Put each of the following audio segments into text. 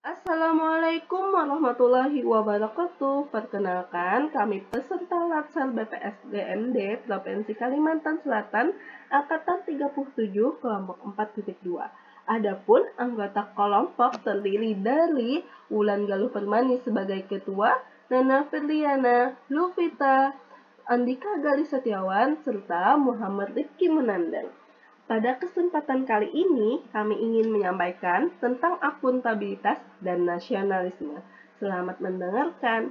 Assalamualaikum warahmatullahi wabarakatuh. Perkenalkan, kami peserta Latsar BPSDMD Provinsi Kalimantan Selatan Angkatan 37 kelompok 4.2. Adapun anggota kelompok terdiri dari Wulan Galuh Permani sebagai ketua, Nana Firliana, Luvita, Andika Gali Setiawan, serta Muhammad Rifki Menandang. Pada kesempatan kali ini, kami ingin menyampaikan tentang akuntabilitas dan nasionalisme. Selamat mendengarkan.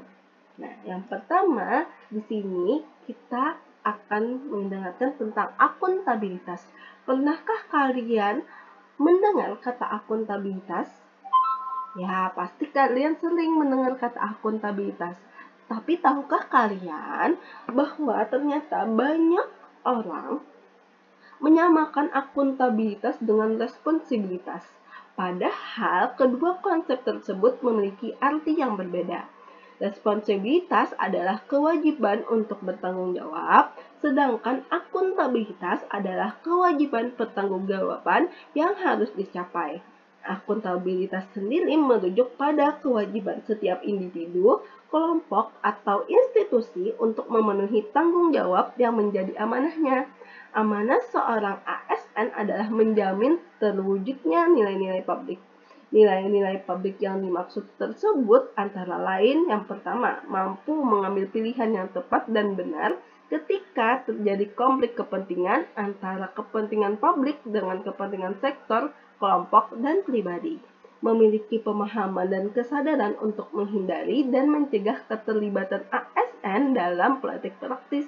Nah, yang pertama, di sini kita akan mendengarkan tentang akuntabilitas. Pernahkah kalian mendengar kata akuntabilitas? Ya, pasti kalian sering mendengar kata akuntabilitas. Tapi tahukah kalian bahwa ternyata banyak orang menyamakan akuntabilitas dengan responsibilitas. Padahal kedua konsep tersebut memiliki arti yang berbeda. Responsibilitas adalah kewajiban untuk bertanggung jawab, sedangkan akuntabilitas adalah kewajiban pertanggungjawaban yang harus dicapai. Akuntabilitas sendiri merujuk pada kewajiban setiap individu, kelompok, atau institusi untuk memenuhi tanggung jawab yang menjadi amanahnya. Amanah seorang ASN adalah menjamin terwujudnya nilai-nilai publik. Nilai-nilai publik yang dimaksud tersebut antara lain yang pertama, mampu mengambil pilihan yang tepat dan benar ketika terjadi konflik kepentingan antara kepentingan publik dengan kepentingan sektor, kelompok, dan pribadi. Memiliki pemahaman dan kesadaran untuk menghindari dan mencegah keterlibatan ASN dalam praktik praktis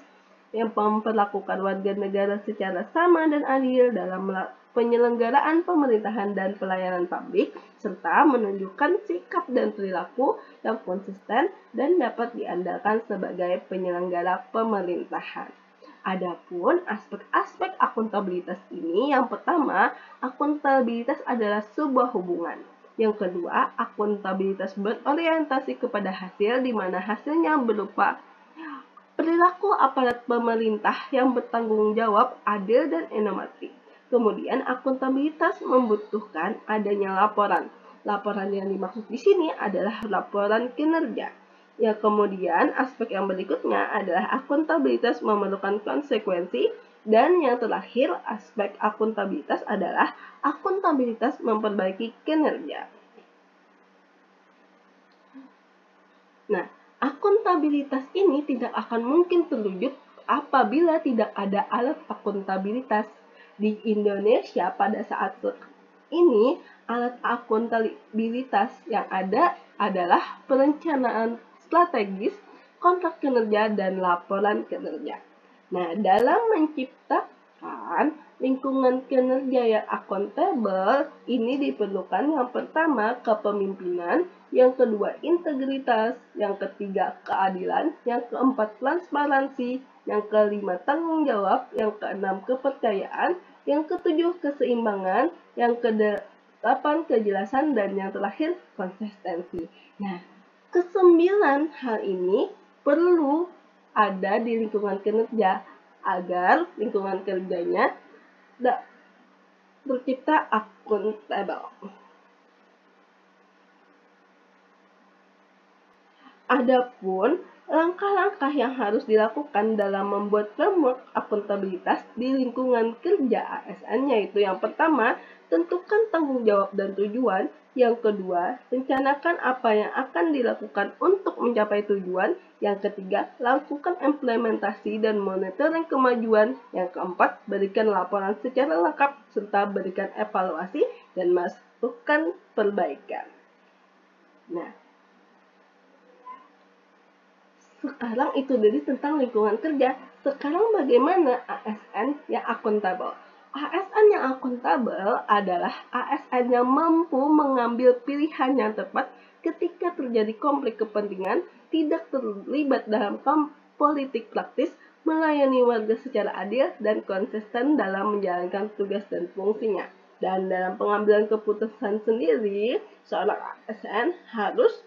yang memperlakukan warga negara secara sama dan adil dalam penyelenggaraan pemerintahan dan pelayanan publik, serta menunjukkan sikap dan perilaku yang konsisten dan dapat diandalkan sebagai penyelenggara pemerintahan. Adapun aspek-aspek akuntabilitas ini, yang pertama, akuntabilitas adalah sebuah hubungan. Yang kedua, akuntabilitas berorientasi kepada hasil, di mana hasilnya berupa perilaku aparat pemerintah yang bertanggung jawab, adil, dan inovatif. Kemudian akuntabilitas membutuhkan adanya laporan. Laporan yang dimaksud di sini adalah laporan kinerja. Ya, kemudian aspek yang berikutnya adalah akuntabilitas memerlukan konsekuensi, dan yang terakhir aspek akuntabilitas adalah akuntabilitas memperbaiki kinerja. Nah, akuntabilitas ini tidak akan mungkin terwujud apabila tidak ada alat akuntabilitas. Di Indonesia pada saat ini, alat akuntabilitas yang ada adalah perencanaan strategis, kontrak kinerja, dan laporan kinerja. Nah, dalam menciptakan lingkungan kinerja yang akuntabel, ini diperlukan yang pertama kepemimpinan, yang kedua integritas, yang ketiga keadilan, yang keempat transparansi, yang kelima tanggung jawab, yang keenam kepercayaan, yang ketujuh keseimbangan, yang kedelapan kejelasan, dan yang terakhir konsistensi. Nah, kesembilan hal ini perlu ada di lingkungan kinerja agar lingkungan kerjanya tercipta akuntabel. Adapun langkah-langkah yang harus dilakukan dalam membuat framework akuntabilitas di lingkungan kerja ASN, yaitu yang pertama, tentukan tanggung jawab dan tujuan. Yang kedua, rencanakan apa yang akan dilakukan untuk mencapai tujuan. Yang ketiga, lakukan implementasi dan monitoring kemajuan. Yang keempat, berikan laporan secara lengkap serta berikan evaluasi dan masukan perbaikan. Nah, sekarang itu dari tentang lingkungan kerja. Sekarang bagaimana ASN yang akuntabel? ASN yang akuntabel adalah ASN yang mampu mengambil pilihan yang tepat ketika terjadi konflik kepentingan, tidak terlibat dalam politik praktis, melayani warga secara adil, dan konsisten dalam menjalankan tugas dan fungsinya. Dan dalam pengambilan keputusan sendiri, seorang ASN harus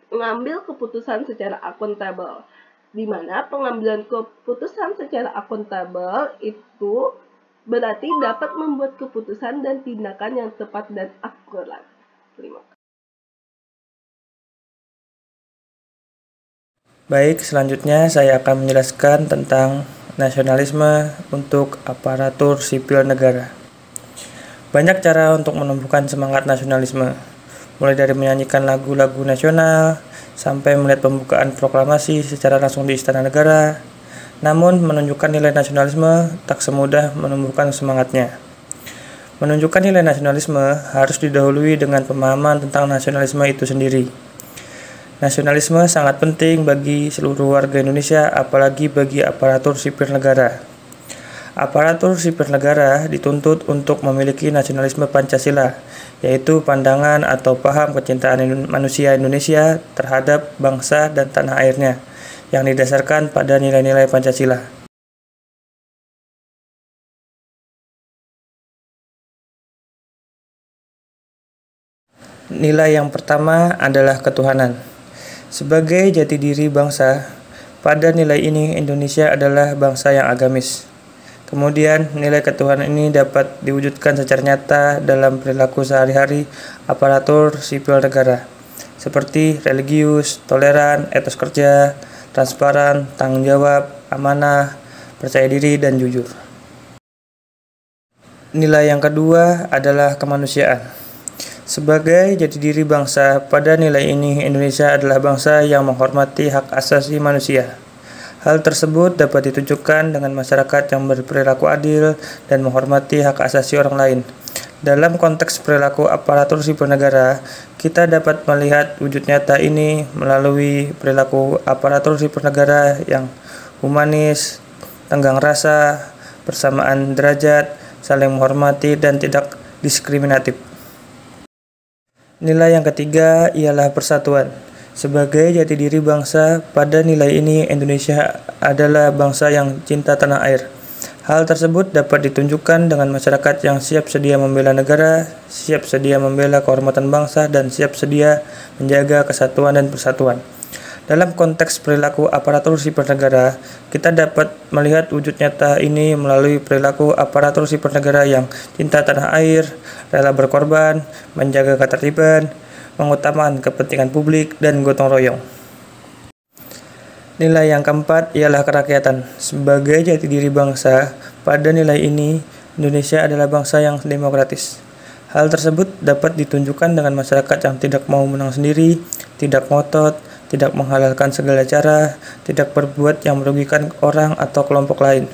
mengambil keputusan secara akuntabel, di mana pengambilan keputusan secara akuntabel itu berarti dapat membuat keputusan dan tindakan yang tepat dan akurat. Terima kasih. Baik, selanjutnya saya akan menjelaskan tentang nasionalisme untuk aparatur sipil negara. Banyak cara untuk menumbuhkan semangat nasionalisme, mulai dari menyanyikan lagu-lagu nasional, sampai melihat pembukaan proklamasi secara langsung di Istana Negara. Namun, menunjukkan nilai nasionalisme tak semudah menumbuhkan semangatnya. Menunjukkan nilai nasionalisme harus didahului dengan pemahaman tentang nasionalisme itu sendiri. Nasionalisme sangat penting bagi seluruh warga Indonesia, apalagi bagi aparatur sipil negara. Aparatur sipil negara dituntut untuk memiliki nasionalisme Pancasila, yaitu pandangan atau paham kecintaan manusia Indonesia terhadap bangsa dan tanah airnya, yang didasarkan pada nilai-nilai Pancasila. Nilai yang pertama adalah ketuhanan. Sebagai jati diri bangsa, pada nilai ini Indonesia adalah bangsa yang agamis. Kemudian, nilai ketuhanan ini dapat diwujudkan secara nyata dalam perilaku sehari-hari aparatur sipil negara, seperti religius, toleran, etos kerja, transparan, tanggung jawab, amanah, percaya diri, dan jujur. Nilai yang kedua adalah kemanusiaan. Sebagai jati diri bangsa, pada nilai ini Indonesia adalah bangsa yang menghormati hak asasi manusia. Hal tersebut dapat ditunjukkan dengan masyarakat yang berperilaku adil dan menghormati hak asasi orang lain. Dalam konteks perilaku aparatur sipil negara, kita dapat melihat wujud nyata ini melalui perilaku aparatur sipil negara yang humanis, tenggang rasa, persamaan derajat, saling menghormati, dan tidak diskriminatif. Nilai yang ketiga ialah persatuan. Sebagai jati diri bangsa, pada nilai ini Indonesia adalah bangsa yang cinta tanah air. Hal tersebut dapat ditunjukkan dengan masyarakat yang siap sedia membela negara, siap sedia membela kehormatan bangsa, dan siap sedia menjaga kesatuan dan persatuan. Dalam konteks perilaku aparatur sipil negara, kita dapat melihat wujud nyata ini melalui perilaku aparatur sipil negara yang cinta tanah air, rela berkorban, menjaga ketertiban, mengutamakan kepentingan publik, dan gotong royong. Nilai yang keempat ialah kerakyatan. Sebagai jati diri bangsa, pada nilai ini Indonesia adalah bangsa yang demokratis. Hal tersebut dapat ditunjukkan dengan masyarakat yang tidak mau menang sendiri, tidak ngotot, tidak menghalalkan segala cara, tidak berbuat yang merugikan orang atau kelompok lain.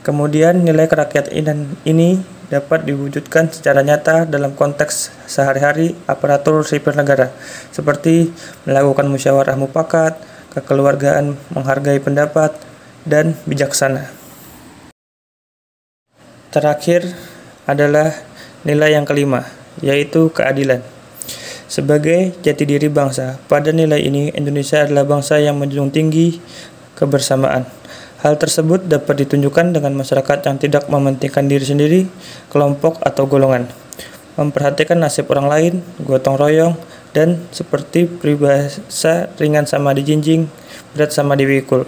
Kemudian nilai kerakyatan ini dapat diwujudkan secara nyata dalam konteks sehari-hari aparatur sipil negara, seperti melakukan musyawarah mufakat, kekeluargaan, menghargai pendapat, dan bijaksana. Terakhir adalah nilai yang kelima, yaitu keadilan. Sebagai jati diri bangsa, pada nilai ini Indonesia adalah bangsa yang menjunjung tinggi kebersamaan. Hal tersebut dapat ditunjukkan dengan masyarakat yang tidak mementingkan diri sendiri, kelompok, atau golongan. Memperhatikan nasib orang lain, gotong royong, dan seperti peribahasa ringan sama dijinjing, berat sama dipikul.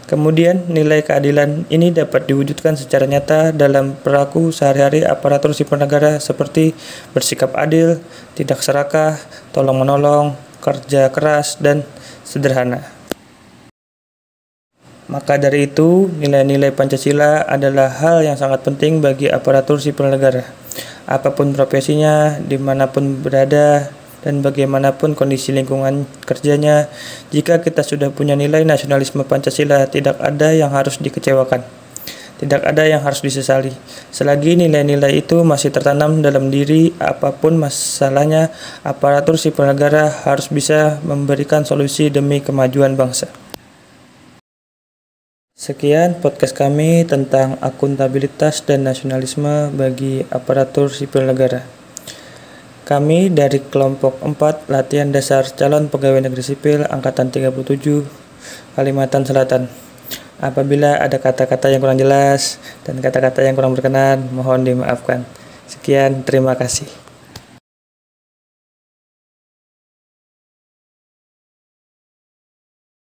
Kemudian, nilai keadilan ini dapat diwujudkan secara nyata dalam perilaku sehari-hari aparatur sipil negara seperti bersikap adil, tidak serakah, tolong-menolong, kerja keras, dan sederhana. Maka dari itu, nilai-nilai Pancasila adalah hal yang sangat penting bagi aparatur sipil negara. Apapun profesinya, dimanapun berada, dan bagaimanapun kondisi lingkungan kerjanya, jika kita sudah punya nilai nasionalisme Pancasila, tidak ada yang harus dikecewakan. Tidak ada yang harus disesali. Selagi nilai-nilai itu masih tertanam dalam diri, apapun masalahnya, aparatur sipil negara harus bisa memberikan solusi demi kemajuan bangsa. Sekian podcast kami tentang akuntabilitas dan nasionalisme bagi aparatur sipil negara. Kami dari kelompok 4 latihan dasar calon pegawai negeri sipil angkatan 37 Kalimantan Selatan. Apabila ada kata-kata yang kurang jelas dan kata-kata yang kurang berkenan, mohon dimaafkan. Sekian, terima kasih.